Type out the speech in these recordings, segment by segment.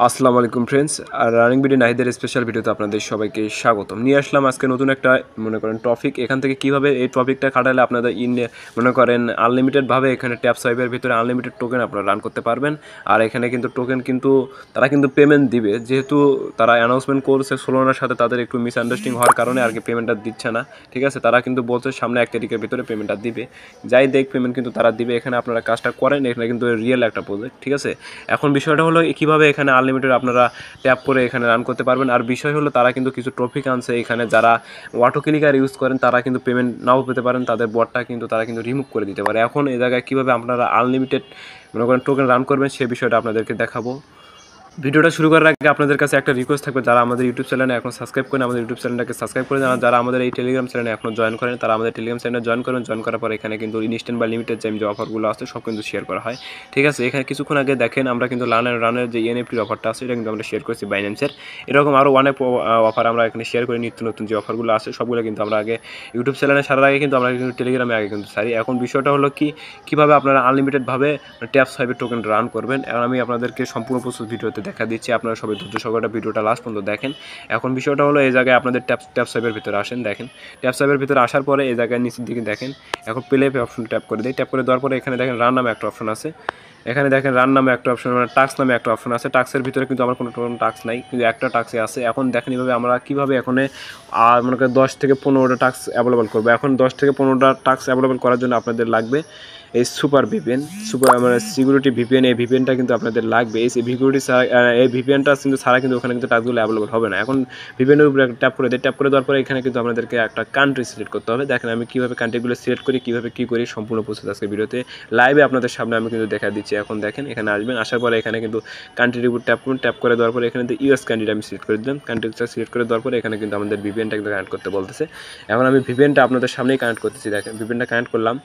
আসসালামু আলাইকুম ফ্রেন্ডস। আর running video নাহিদের স্পেশাল ভিডিওতে আপনাদের সবাইকে স্বাগতম। নিয়ে আসলাম আজকে নতুন একটা মনে করেন টপিক। এখান থেকে কীভাবে এই টপিকটা খাটালে আপনাদের মনে করেন আনলিমিটেডভাবে এখানে ট্যাপ সোয়াইপের ভিতরে আনলিমিটেড টোকেন আপনারা রান করতে পারবেন। আর এখানে কিন্তু টোকেন তারা কিন্তু পেমেন্ট দিবে, যেহেতু তারা অ্যানাউন্সমেন্ট করছে সোলোনার সাথে তাদের একটু মিসআন্ডারস্ট্যান্ডিং হওয়ার কারণে আর কি পেমেন্টটা দিচ্ছে না। ঠিক আছে, তারা কিন্তু বলছে সামনে 1 তারিখের ভিতরে পেমেন্টটা দিবে। যাই দেখ পেমেন্ট কিন্তু তারা দিবে। এখানে আপনারা কাজটা করেন, এখানে কিন্তু রিয়েল একটা প্রজেক্ট। ঠিক আছে, এখন বিষয়টা হলো কীভাবে এখানে আনলিমিটেড আপনারা ট্যাপ করে এখানে রান করতে পারবেন। আর বিষয় হলো তারা কিন্তু কিছু টপিক আনছে এখানে, যারা অটো ক্লিকার ইউজ করেন তারা কিন্তু পেমেন্ট নাও পেতে পারেন, তাদের বটটা কিন্তু তারা কিন্তু রিমুভ করে দিতে পারে। এখন এই জায়গায় কীভাবে আপনারা আনলিমিটেড মনে করেন টোকেন রান করবেন সে বিষয়টা আপনাদেরকে দেখাবো। ভিডিওটা শুরু করার আগে আপনাদের কাছে একটা রিকোয়েস্ট থাকবে, যারা আমাদের ইউটিউব চ্যানেলে এখন সাবস্ক্রাইব করেন আমাদের ইউটিউব চ্যানেলটাকে সাবস্ক্রাইব করে দেন। যারা আমাদের এই টেলিগ্রাম চ্যানেলে এখন জয়েন করেন তারা আমাদের টেলিগ্রাম চ্যানেলে জয়েন করেন। জয়েন করার পর এখানে কিন্তু ইনস্ট্যান্ট বা লিমিটেড টাইম যে অফারগুলো আছে সব কিন্তু শেয়ার করা হয়। ঠিক আছে, এখানে কিছুক্ষণ আগে দেখেন আমরা কিন্তু রানের যে এনএফটির অফারটা আছে এটা কিন্তু আমরা শেয়ার করেছি বাইন্যান্সের। এরকম আরও অনেক অফার আমরা এখানে শেয়ার করি, নিত্য নতুন যে অফারগুলো আছে সবগুলো কিন্তু আমরা আগে ইউটিউব চ্যানেলে সারার আগে কিন্তু আমরা কিন্তু টেলিগ্রামে আগে কিন্তু সারি। এখন বিষয়টা হলো কীভাবে আপনারা আনলিমিটেডভাবে ট্যাপ সোয়াইপের টোকেন রান করবেন। এখন আমি আপনাদেরকে সম্পূর্ণ প্রস্তুত ভিডিওতে দেখা দিচ্ছি, আপনারা সবাই ধৈর্য সহকারে ভিডিওটা লাস্ট পর্যন্ত দেখেন। এখন বিষয়টা হলো এই জায়গায় আপনাদের ট্যাপ সোয়াইপের ভিতরে আসেন। দেখেন ট্যাপ সোয়াইপের ভিতরে আসার পরে এই জায়গায় নিচের দিকে দেখেন এখন প্লে অপশন ট্যাপ করে দিই। ট্যাপ করে দেওয়ার পরে এখানে দেখেন রান নামে একটা অপশন আছে। এখানে দেখেন রান নামে একটা অপশন, মানে টাস্ক নামে একটা অপশন আছে। টাস্কের ভিতরে কিন্তু আমার কোনো টাস্ক নাই, কিন্তু একটা টাস্কে আছে। এখন দেখেন এইভাবে আমরা কীভাবে এখানে মনে করেন 10 থেকে 15টা টাস্ক অ্যাভেলেবল করবো। এখন 10 থেকে 15টা টাস্ক অ্যাভেলেবল করার জন্য আপনাদের লাগবে এই সুপার ভিপিএন, মানে সিকিউরিটি ভিপিএন। এই ভিপিএনটা কিন্তু আপনাদের লাগবে। এই সিকিউরিটি এই ভিপিএনটা কিন্তু ছাড়া কিন্তু ওখানে কিন্তু টাস্কগুলো অ্যাভেলেবল হবে না। এখন ভিপিএনের উপরে ট্যাপ করে দিই। ট্যাপ করে দেওয়ার পরে এখানে কিন্তু আপনাদেরকে একটা কান্ট্রি সিলেক্ট করতে হবে। দেখেন আমি কীভাবে কান্ট্রিগুলো সিলেক্ট করি, কীভাবে কী করি সম্পূর্ণ প্রসেস আজকে ভিডিওতে লাইভে আপনাদের সামনে আমি কিন্তু দেখা দিচ্ছি। এখন দেখেন এখানে আসবেন, আসার পরে এখানে কিন্তু কান্ট্রির উপর ট্যাপ করুন। ট্যাপ করে দেওয়ার পরে এখানে কিন্তু ইউএস কান্ট্রিটা আমি সিলেক্ট করে দিলাম। কান্ট্রিটা সিলেক্ট করে দেওয়ার পরে এখানে কিন্তু আমাদের ভিপিএনটা কিন্তু কানেক্ট করতে বলতেছে। এখন আমি ভিপিএনটা আপনাদের সামনেই কানেক্ট করতেছি। দেখেন ভিপিএনটা কানেক্ট করলাম।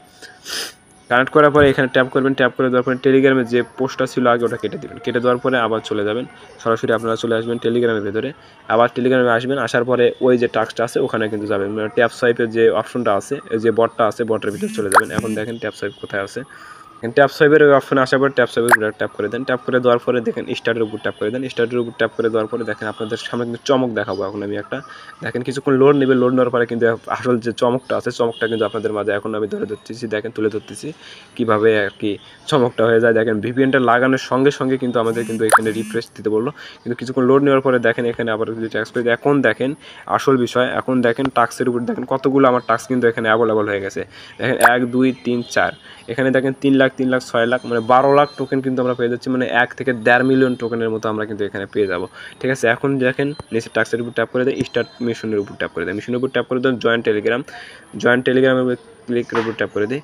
কানেক্ট করার পরে এখানে ট্যাপ করবেন। ট্যাপ করে দেওয়ার পরে টেলিগ্রামে যে পোস্টটা ছিল আগে ওটা কেটে দেবেন। কেটে দেওয়ার পরে আবার চলে যাবেন, সরাসরি আপনারা চলে আসবেন টেলিগ্রামের ভেতরে। আবার টেলিগ্রামে আসবেন, আসার পরে ওই যে টাস্কটা আছে ওখানে কিন্তু যাবেন, মানে ট্যাপ সোয়াইপের যে অপশনটা আছে, যে বটটা আছে বটের ভিতরে চলে যাবেন। এখন দেখেন ট্যাপ সোয়াইপ কোথায় আছে। ট্যাপ সোয়াইপের ওই অপশনে আসার পর ট্যাপ সোয়াইপের উপরে ট্যাপ করে দেন। ট্যাপ করে দেওয়ার পরে দেখেন স্টার্টের উপর ট্যাপ করে দেন। স্টার্টের উপর ট্যাপ করে দেওয়ার পরে দেখেন আপনাদের সামনে কিন্তু চমক দেখাবো এখন আমি একটা। দেখেন কিছুক্ষণ লোড নেবে, লোড নেওয়ার পরে কিন্তু আসল যে চমকটা আছে চমকটা কিন্তু আপনাদের মাঝে এখন আমি ধরে ধরতেছি। দেখেন তুলে ধরতেছি কীভাবে আর কি চমকটা হয়ে যায়। দেখেন ভিপিএনটা লাগানোর সঙ্গে সঙ্গে কিন্তু আমাদের কিন্তু এখানে রিফ্রেশ দিতে বললো, কিন্তু কিছুক্ষণ লোড নেওয়ার পরে দেখেন এখানে আবার যদি ট্যাক্স করে এখন দেখেন আসল বিষয়। এখন দেখেন টাস্কের উপর দেখেন কতগুলো আমার টাস্ক কিন্তু এখানে অ্যাভেলেবল হয়ে গেছে। দেখেন 1 2 3 4, এখানে দেখেন 3 লাখ 3 লাখ 6 লাখ, মানে 12 লাখ টোকেন কিন্তু আমরা পেয়ে যাচ্ছি, মানে 1 থেকে 1.5 মিলিয়ন টোকেনের মতো আমরা কিন্তু এখানে পেয়ে যাব। ঠিক আছে, এখন দেখেন নিচে টাস্কের উপর ট্যাপ করে দেয়, স্টার্ট মিশনের উপর ট্যাপ করে দেয়, মিশনের উপর ট্যাপ করে দেন জয়েন টেলিগ্রামের ক্লিকের উপর ট্যাপ করে দিই,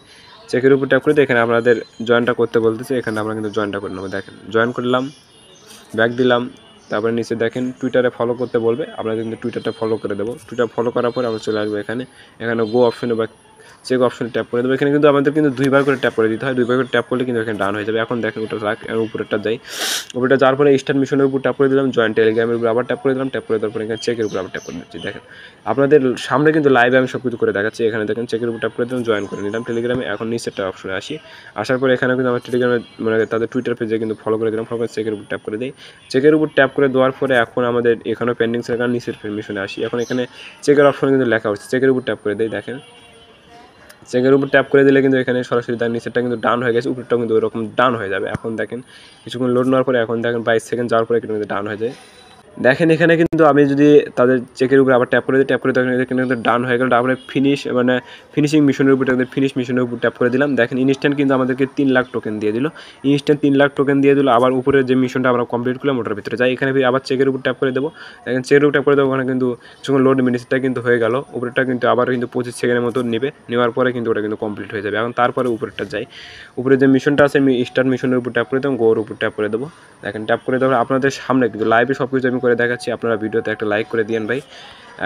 চেকের উপর ট্যাপ করে দিই। এখানে আপনাদের জয়েনটা করতে বলতেছে, এখানে আমরা কিন্তু জয়েনটা করে নেবো। দেখেন জয়েন করলাম, ব্যাক দিলাম। তারপরে নিচে দেখেন টুইটারে ফলো করতে বলবে, আমরা কিন্তু টুইটারটা ফলো করে দেবো। টুইটার ফলো করার পরে আমরা চলে আসবো এখানে গো অপশনে বা চেক অপশনে ট্যাপ করে দেবো। এখানে কিন্তু আমাদের কিন্তু 2বার করে ট্যাপ করে দিতে হয়, 2বার করে ট্যাপ করলে কিন্তু এখানে ডান হয়ে যাবে। এখন দেখেন ওটা রাখ, উপরেরটা যাই, উপরেটা যাওয়ার পরে স্টার্ট মিশনের উপর ট্যাপ করে দিলাম, জয়েন টেলিগ্রামের উপর আবার ট্যাপ করে দিলাম। ট্যাপ করে দেওয়ার পরে এখানে চেকের উপর আবার ট্যাপ করে দিচ্ছি। দেখেন আপনাদের সামনে কিন্তু লাইভে আমি সব কিছু করে দেখাচ্ছি। এখানে দেখেন চেকের উপর ট্যাপ করে দিলাম, জয়েন করে নিলাম টেলিগ্রামে। এখন নিচেরটা অপশনে আসি, আসার পরে এখানে কিন্তু আমার টেলিগ্রামে মানে তাদের টুইটার পেজে কিন্তু ফলো করে দিলাম। ফলো করে চেকের উপর ট্যাপ করে দিই। চেকের উপর ট্যাপ করে দেওয়ার পরে এখন আমাদের এখানেও পেন্ডিং সেখানে নিচের মিশনে আসি। এখন এখানে চেকের অপশনে কিন্তু লেখা হচ্ছে, চেকের উপর ট্যাপ করে দিই। দেখেন চেকের উপর ট্যাপ করে দিলে কিন্তু এখানে সরাসরি তার নিচেরটা কিন্তু ডান হয়ে গেছে, উপরটাও কিন্তু ওরকম ডান হয়ে যাবে। এখন দেখেন কিছুক্ষণ লোড নেওয়ার পরে এখন দেখেন 22 সেকেন্ড যাওয়ার পরে কিন্তু ডান হয়ে যায়। দেখেন এখানে কিন্তু আমি যদি তাদের চেকের উপরে আবার ট্যাপ করে দিই, ট্যাপ করে দেখেন এখানে কিন্তু ডান হয়ে গেল। তারপরে মানে ফিনিশিং মিশনের উপর ফিনিশ মিশনের উপর ট্যাপ করে দিলাম। দেখেন ইনস্ট্যান্ট কিন্তু আমাদেরকে 3 লাখ টোকেন দিয়ে দিল, ইনস্ট্যান্ট 3 লাখ টোকেন দিয়ে দিল। আবার উপরে যে মিশনটা আমরা কমপ্লিট করলাম ওটার ভিতরে যাই, এখানে আবার চেকের উপর ট্যাপ করে দেবো। দেখেন চেকের উপর ট্যাপ করে দেবো, ওখানে কিন্তু যখন লোড মিনিটটা কিন্তু হয়ে গেল, উপরেরটা কিন্তু আবার কিন্তু 25 সেকেন্ডের মতো নেবে, নেওয়ার পরে কিন্তু ওটা কিন্তু কমপ্লিট হয়ে যাবে। এখন তারপরে উপরেরটা যাই, উপরে যে মিশনটা আছে আমি স্টার্ট মিশনের উপর ট্যাপ করে দেবো, গোর উপর ট্যাপ করে দেবো। দেখেন ট্যাপ করে দেওয়ার আপনাদের সামনে কিন্তু লাইভে সব কিছু আমি করে দেখাচ্ছি, আপনারা ভিডিওতে একটা লাইক করে দিয়েন ভাই।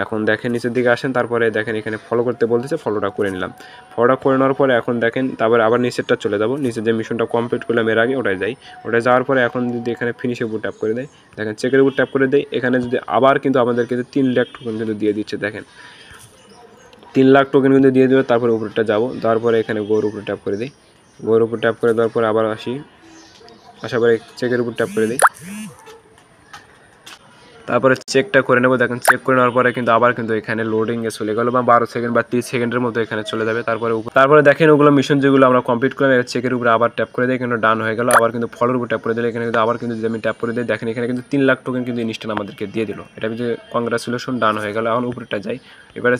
এখন দেখেন নিচের দিকে আসেন, তারপরে দেখেন এখানে ফলো করতে বলতেছে, ফলোটা করে নিলাম। ফলোটা করে নেওয়ার পরে এখন দেখেন তারপরে আবার নিচেরটা চলে যাবো, নিচে যে মিশনটা কমপ্লিট করলাম এর আগে ওটাই যাই। ওটায় যাওয়ার পরে এখন যদি এখানে ফিনিশের উপর ট্যাপ করে দেয়, দেখেন চেকের উপর ট্যাপ করে দেয়, এখানে যদি আবার কিন্তু আমাদের কিন্তু 3 লাখ টোকেন কিন্তু দিয়ে দিচ্ছে। দেখেন 3 লাখ টোকেন কিন্তু দিয়ে দেবে। তারপরে উপরটা যাবো, তারপরে এখানে গোর উপর ট্যাপ করে দিই, গোর উপর ট্যাপ করে দেওয়ার পরে আবার আসি, আসার পরে চেকের উপর ট্যাপ করে দিই। তারপরে চেকটা করে নেবো। দেখেন চেক করে নেওয়ার পরে কিন্তু আবার কিন্তু এখানে লোডিংয়ে চলে গেলো বা 12 সেকেন্ড বা 30 সেকেন্ডের মতো এখানে চলে যাবে। তারপরে দেখেন ওগুলো মিশন যেগুলো আমরা কমপ্লিট করলাম চেকের উপরে আবার ট্যাপ করে দিই, কিন্তু ডান হয়ে গেল। আবার কিন্তু ফলোর উপর ট্যাপ করে দিলে এখানে কিন্তু আবার কিন্তু যদি আমি ট্যাপ করে দিই দেখেন এখানে কিন্তু 3 লাখ টোকেন কিন্তু ইনস্ট্যান্ট আমাদেরকে দিয়ে দিল। এটা কিন্তু কংগ্রাচুলেশন, ডান হয়ে গেল। এখন উপরেটা যাই, এবারে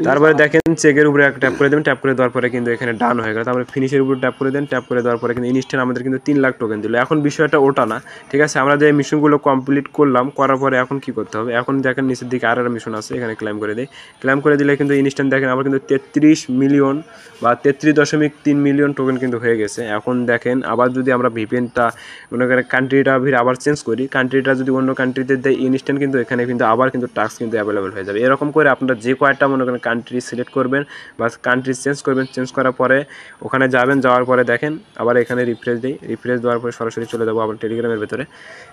তারপরে দেখেন চেকের উপরে একটা ট্যাপ করে দেবেন, ট্যাপ করে দেওয়ার পরে কিন্তু এখানে ডান হয়ে গেল। তারপরে ফিনিশের উপরে ট্যাপ করে দেন, ট্যাপ করে দেওয়ার পরে কিন্তু ইনস্ট্যান্ট আমাদের কিন্তু 3 লাখ টোকেন দিল। এখন বিষয়টা ওটা না, ঠিক আছে, আমরা যে মিশনগুলো কমপ্লিট করলাম, করার পরে এখন কি করতে হবে, এখন দেখেন নিচের দিকে আর একটা মিশন আছে, এখানে ক্লাইম করে দিই। ক্লাইম করে দিলে কিন্তু ইনস্ট্যান্ট দেখেন আবার কিন্তু 33 মিলিয়ন বা 33.3 মিলিয়ন টোকেন কিন্তু হয়ে গেছে। এখন দেখেন আবার যদি আমরা ভিপিএনটা মনে করেন কান্ট্রিটা আবার চেঞ্জ করি, কান্ট্রিটা যদি অন্য কান্ট্রিতে দেয় ইনস্ট্যান্ট কিন্তু এখানে কিন্তু আবার কিন্তু টাস্ক কিন্তু অ্যাভেলেবেল হয়ে যাবে। এরকম করে আপনারা যে কয়টা মনে করেন কান্ট্রি সিলেক্ট করবেন বা কান্ট্রি চেঞ্জ করবেন, চেঞ্জ করার পরে ওখানে যাবেন, যাওয়ার পরে দেখেন আবার এখানে রিফ্রেশ দিই, রিফ্রেশ দেওয়ার পরে সরাসরি চলে যাবো আবার টেলিগ্রামের ভিতরে।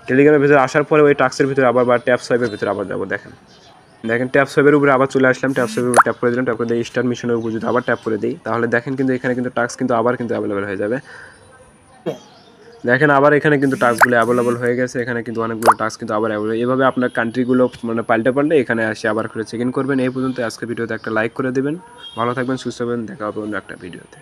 টেলিগ্রামের ভিতরে আসার পরে ওই টাস্কের ভিতরে আবার বা ট্যাপ সোয়াইপের ভিতরে আবার যাবো। দেখেন ট্যাপ সোয়াইপের উপরে আবার চলে আসলাম, ট্যাপ সোয়াইপের উপরে ট্যাপ করে দিলাম, ট্যাপ করে দিয়ে স্টার মিশনের উপর যদি আবার ট্যাপ করে দিই তাহলে দেখেন কিন্তু এখানে কিন্তু টাস্ক কিন্তু আবার কিন্তু অ্যাভেলেবেল হয়ে যাবে। দেখেন আবার এখানে কিন্তু টাস্কগুলো অ্যাভেলেবল হয়ে গেছে, এখানে কিন্তু অনেকগুলো টাস্ক কিন্তু আবার অ্যাভেলেবল। এইভাবে আপনার কান্ট্রিগুলো মানে পাল্টে এখানে আসে আবার করে চেক ইন করবেন। এই পর্যন্ত আজকে ভিডিওতে একটা লাইক করে দেবেন। ভালো থাকবেন, সুস্থ হবেন, দেখা হবে অন্য একটা ভিডিওতে।